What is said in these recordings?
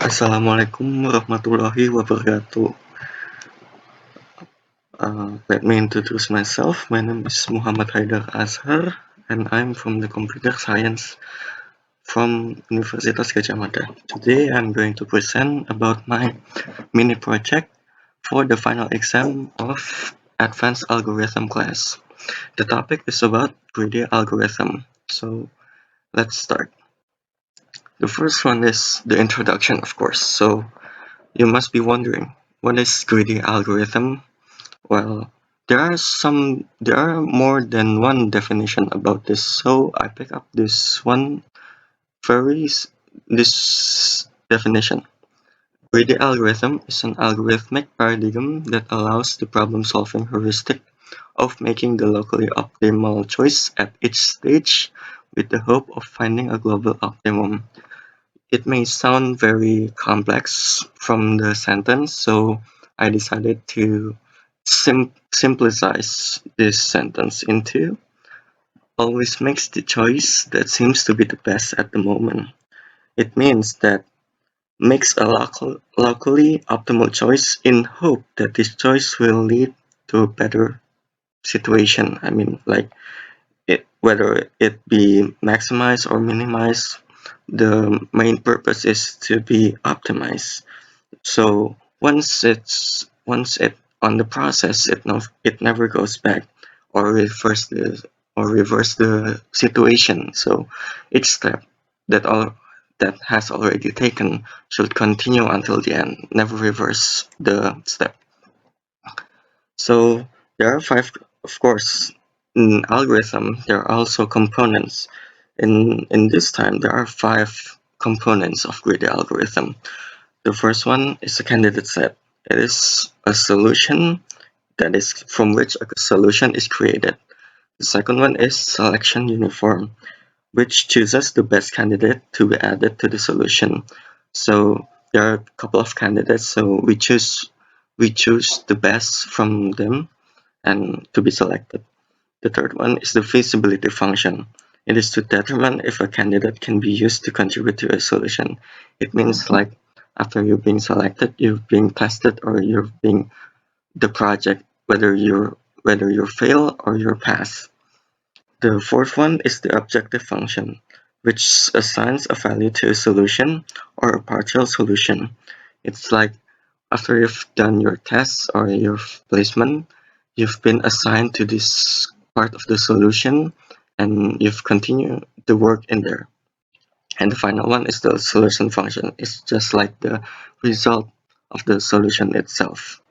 Assalamualaikum warahmatullahi wabarakatuh. Let me introduce myself. My name is Muhammad Haidar Azhar, and I'm from the Computer Science from Universitas Gajah Mada. Today, I'm going to present about my mini project for the final exam of Advanced Algorithm class. The topic is about greedy algorithm. So, let's start. The first one is the introduction, of course. So, you must be wondering, what is greedy algorithm? Well, there are more than one definition about this, so I pick up this definition. Greedy algorithm is an algorithmic paradigm that allows the problem-solving heuristic of making the locally optimal choice at each stage with the hope of finding a global optimum. It may sound very complex from the sentence, so I decided to simplify this sentence into always makes the choice that seems to be the best at the moment. It means that makes a locally optimal choice in hope that this choice will lead to a better situation. I mean, like whether it be maximize or minimize, the main purpose is to be optimized. So once it on the process, it never goes back or reverse the situation. So each step that has already taken should continue until the end, never reverse the step. So there are five, of course, in algorithm, there are also components. In this time, there are five components of greedy algorithm. The first one is a candidate set. It is a solution that is from which a solution is created. The second one is selection uniform, which chooses the best candidate to be added to the solution. So there are a couple of candidates, so we choose the best from them and to be selected. The third one is the feasibility function. It is to determine if a candidate can be used to contribute to a solution. It means like after you're being selected, you're being tested, or you're being the project, whether you fail or you pass. The fourth one is the objective function, which assigns a value to a solution or a partial solution. It's like after you've done your tests or your placement, you've been assigned to this part of the solution and you've continued the work in there. And the final one is the solution function. It's just like the result of the solution itself.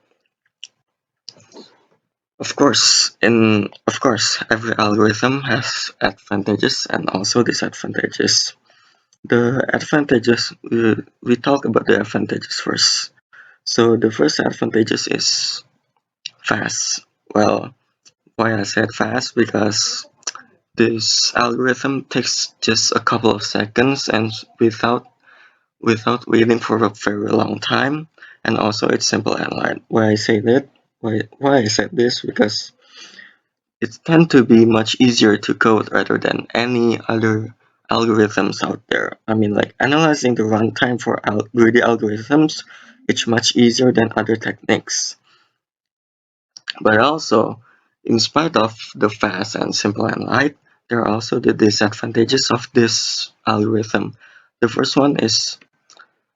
Of course, every algorithm has advantages and also disadvantages. The advantages, we talk about the advantages first. So the first advantages is fast. Well, why I said fast? Because this algorithm takes just a couple of seconds and without waiting for a very long time, and also it's simple and light. Why I said this? Because it tends to be much easier to code rather than any other algorithms out there. I mean, like analyzing the runtime for greedy algorithms, it's much easier than other techniques. But also, in spite of the fast and simple and light, there are also the disadvantages of this algorithm. The first one is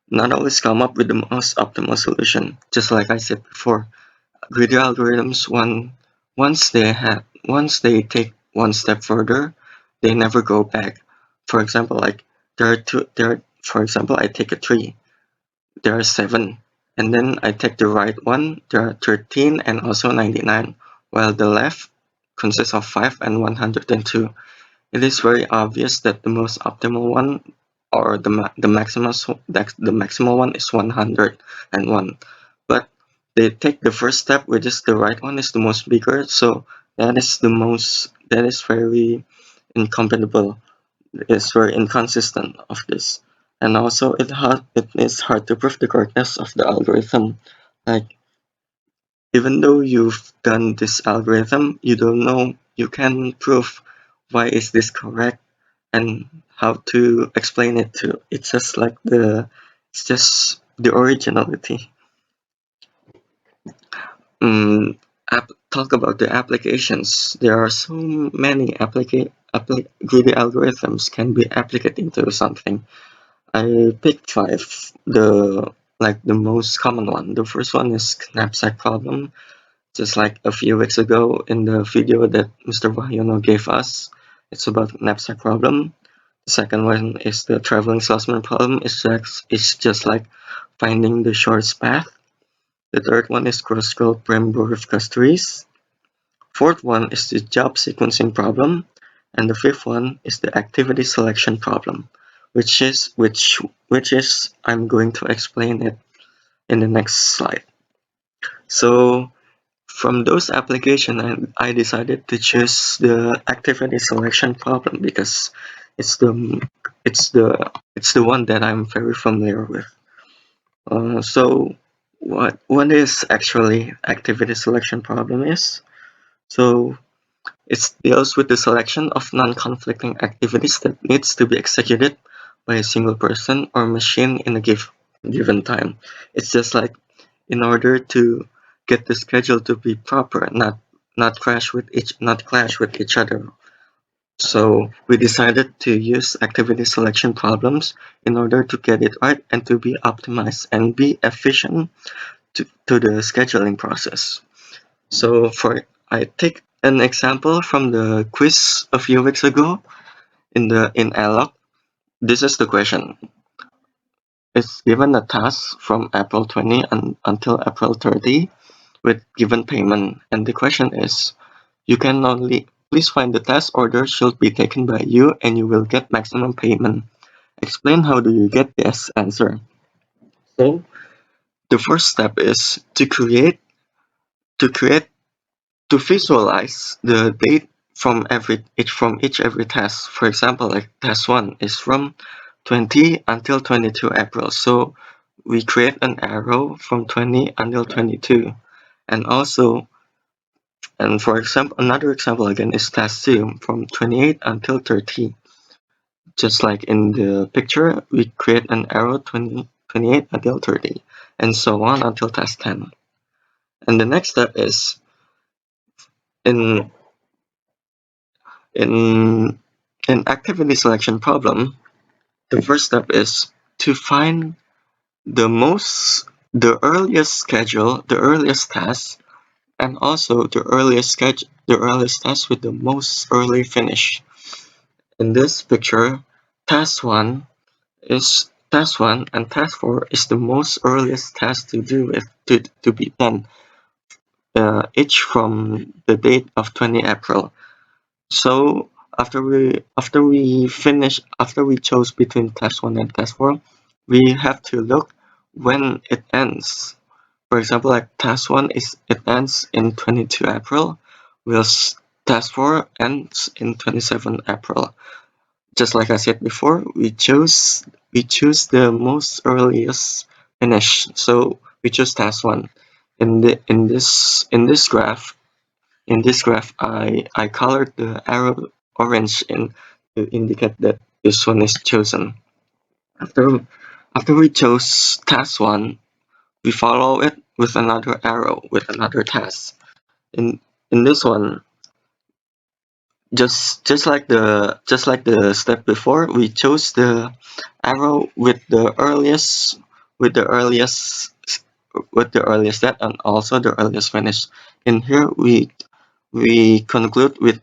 not always come up with the most optimal solution. Just like I said before, greedy algorithms once they take one step further, they never go back. For example, like for example, I take a tree, there are 7, and then I take the right one, there are 13 and also 99, while the left consists of 5 and 102. It is very obvious that the most optimal one, or the maximal one, is 101. But they take the first step, which is the right one, is the most bigger, so that is very incompatible. It's very inconsistent of this. And also it is hard to prove the correctness of the algorithm. Like even though you've done this algorithm, you don't know, you can prove why is this correct and how to explain it to. It's just like It's just the originality. Talk about the applications. There are so many greedy algorithms can be applied into something. I picked five. The most common one. The first one is knapsack problem. Just like a few weeks ago in the video that Mr. Wahyono gave us, it's about knapsack problem. The second one is the traveling salesman problem. It's just like finding the shortest path. The third one is cross-scroll Prem-Borifka trees. Fourth one is the job sequencing problem, and the fifth one is the activity selection problem, which is I'm going to explain it in the next slide. So from those applications, I decided to choose the activity selection problem because it's the it's the one that I'm very familiar with. So what is actually activity selection problem is? So it deals with the selection of non-conflicting activities that needs to be executed by a single person or machine in a given time. It's just like in order to get the schedule to be proper, not clash with each other. So we decided to use activity selection problems in order to get it right and to be optimized and be efficient to the scheduling process. So I take an example from the quiz a few weeks ago in alloc. This is the question. It's given a task from April 20 until April 30 with given payment, and the question is, you can only please find the task order should be taken by you and you will get maximum payment. Explain how do you get this answer. So the first step is to create to visualize the date from each every task. For example, like task 1 is from 20 until 22 April. So we create an arrow from 20 until 22. And for example, another example again is task 2 from 28 until 30. Just like in the picture, we create an arrow 28 until 30, and so on until task 10. And the next step is in in an activity selection problem. The first step is to find the earliest schedule, the earliest task, and also the earliest task with the most early finish. In this picture, task one and task 4 is the most earliest task to be done, each from the date of 20 April. So after we chose between task 1 and task 4, we have to look when it ends. For example, like task 1 it ends in 22 April, whilst task 4 ends in 27 April. Just like I said before, we choose the most earliest finish. So we choose task 1. In this graph, I colored the arrow orange to indicate that this one is chosen. After we chose task 1, we follow it with another arrow with another task. In this one, just like the step before, we chose the arrow with the earliest date and also the earliest finish. In here, we conclude with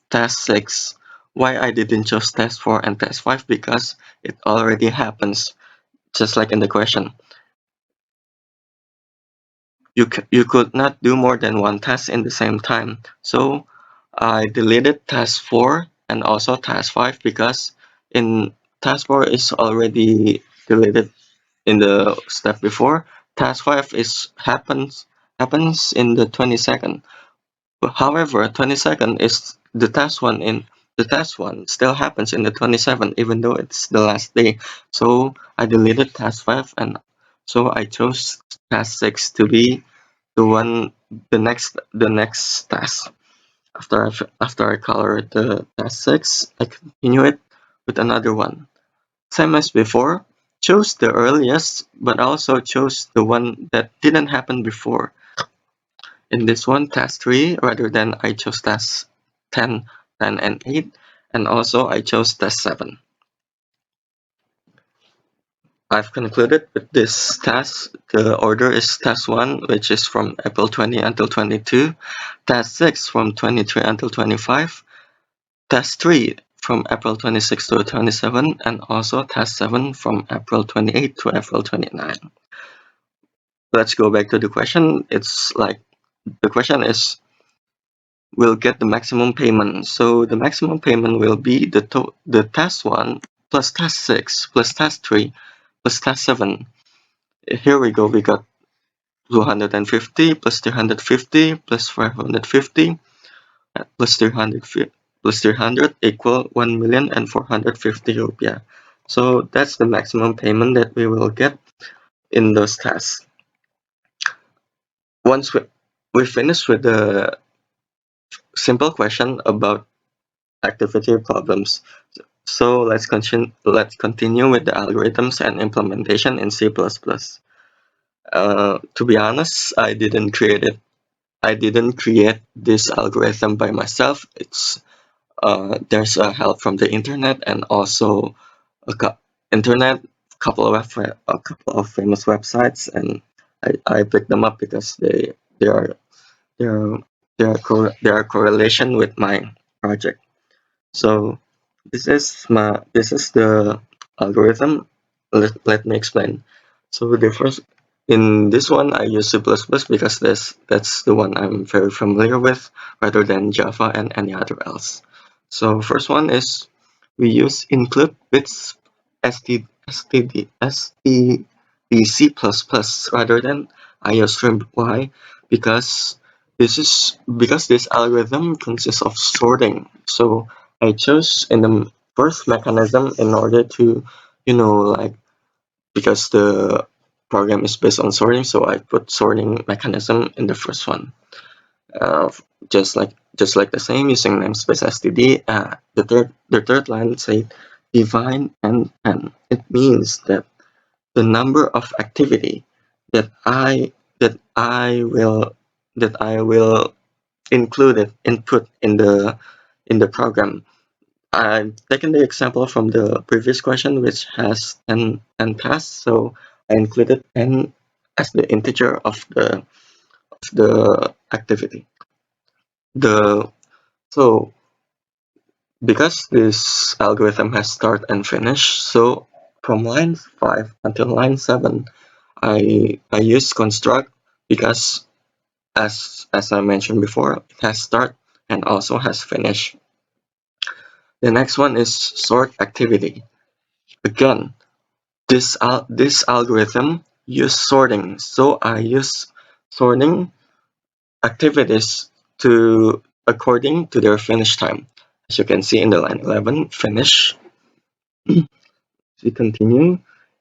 task 6. Why I didn't choose task 4 and task 5? Because it already happens, just like in the question. You could not do more than one task in the same time. So I deleted task 4 and also task 5 because in task 4 is already deleted in the step before. Task 5 happens in the 22nd. However, 22nd is the task 1 still happens in the 27th, even though it's the last day. So I deleted task 5, and so I chose task 6 to be the next task. After I colored the task 6, I continue it with another one. Same as before, chose the earliest, but also chose the one that didn't happen before. In this one, task 3, rather than I chose task 10, 10, and 8, and also I chose task 7. I've concluded with this task. The order is task 1, which is from April 20 until 22, task 6 from 23 until 25, task 3 from April 26 to 27, and also task 7 from April 28 to April 29. Let's go back to the question. It's like the question is, will get the maximum payment. So the maximum payment will be the task 1 plus task 6 plus task 3 plus task 7. Here we go. We got 250 plus 350 plus 550 plus 300 equal 1,450,000 rupiah. So that's the maximum payment that we will get in those tasks. Once we finish with the simple question about activity problems. So let's continue with the algorithms and implementation in C++. To be honest, I didn't create this algorithm by myself. There's a help from the internet and also a couple of famous websites, and I picked them up because they are they are they are correlation with my project. So this is the algorithm. Let me explain. So the first in this one I use C++ because that's the one I'm very familiar with rather than Java and any other else. So first one is we use include with stdc++ rather than iostream. Why? Because this algorithm consists of sorting. So I chose in the first mechanism in order to, like, because the program is based on sorting, so I put sorting mechanism in the first one. Uh, just like the same using namespace std. The third line say define n. It means that the number of activity that I will input in the program. I've taken the example from the previous question, which has n tasks, so I included n as the integer of the activity. So because this algorithm has start and finish, so from line 5 until line 7, I use construct because as I mentioned before, it has start and also has finish. The next one is sort activity. Again, this algorithm use sorting, so I use sorting activities to according to their finish time. As you can see in the line 11, finish. We continue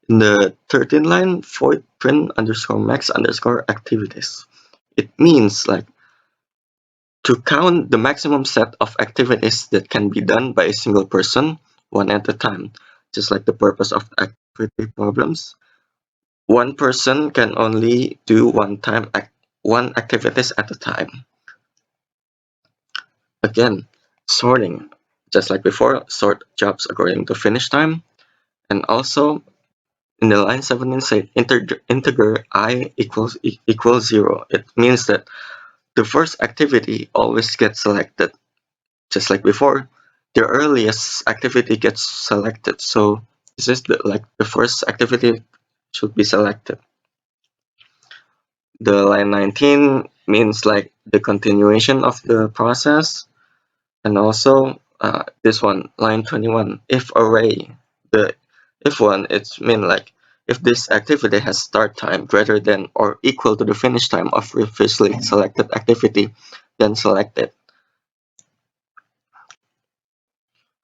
in the 13th line, void print underscore max underscore activities. It means like to count the maximum set of activities that can be done by a single person, one at a time. Just like the purpose of activity problems, one person can only do one activities at a time. Again, sorting, just like before, sort jobs according to finish time. And also in the line 17 say integer I equals 0. It means that the first activity always gets selected. Just like before, the earliest activity gets selected. So this is the first activity should be selected. The line 19 means like the continuation of the process. And also this one, line 21, if array. The if one, it's mean like if this activity has start time greater than or equal to the finish time of previously selected activity, then select it.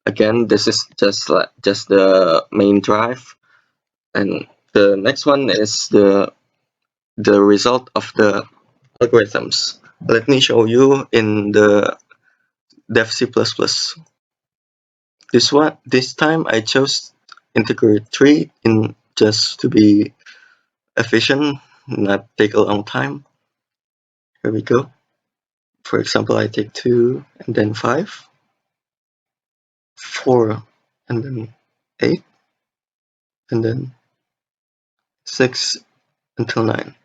Again, this is just the main drive, and the next one is the result of the algorithms. Let me show you in the dev C++. This time I chose integer 3 in just to be efficient, not take a long time. Here we go. For example, I take 2 and then 5, 4 and then 8, and then 6 until 9.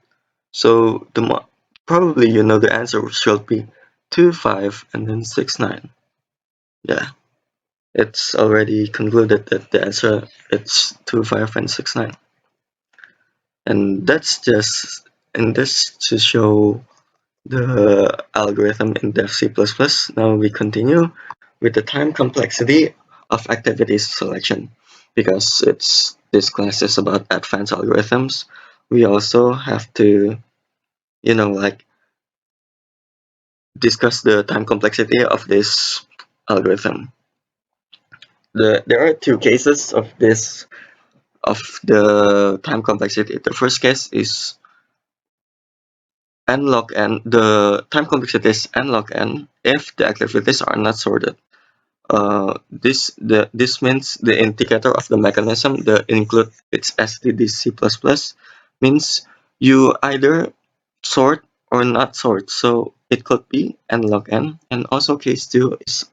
So probably you know the answer should be 2, 5, and then 6, 9. Yeah, it's already concluded that the answer is 2, 5, and 6, 9. And that's just in this to show the algorithm in Dev C++. Now we continue with the time complexity of activities selection. Because this class is about advanced algorithms, we also have to, like discuss the time complexity of this algorithm. There are two cases of the time complexity. The first case is n log n. The time complexity is n log n if the activities are not sorted. This means the indicator of the mechanism, the include its stdc++, means you either sort or not sort. So it could be n log n, and also case 2 is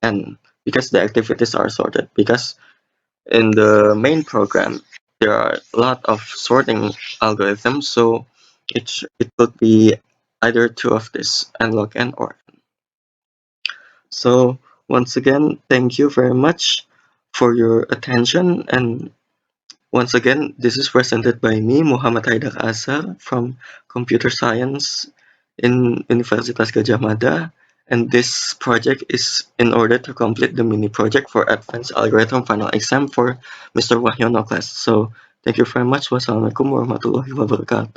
n because the activities are sorted. Because in the main program there are a lot of sorting algorithms, so it could be either two of this, n log n or n. So once again, thank you very much for your attention. And once again, this is presented by me, Muhammad Haidar Azhar from Computer Science in Universitas Gadjah Mada. And this project is in order to complete the mini project for Advanced Algorithm Final Exam for Mr. Wahyono class. So thank you very much. Wassalamualaikum warahmatullahi wabarakatuh.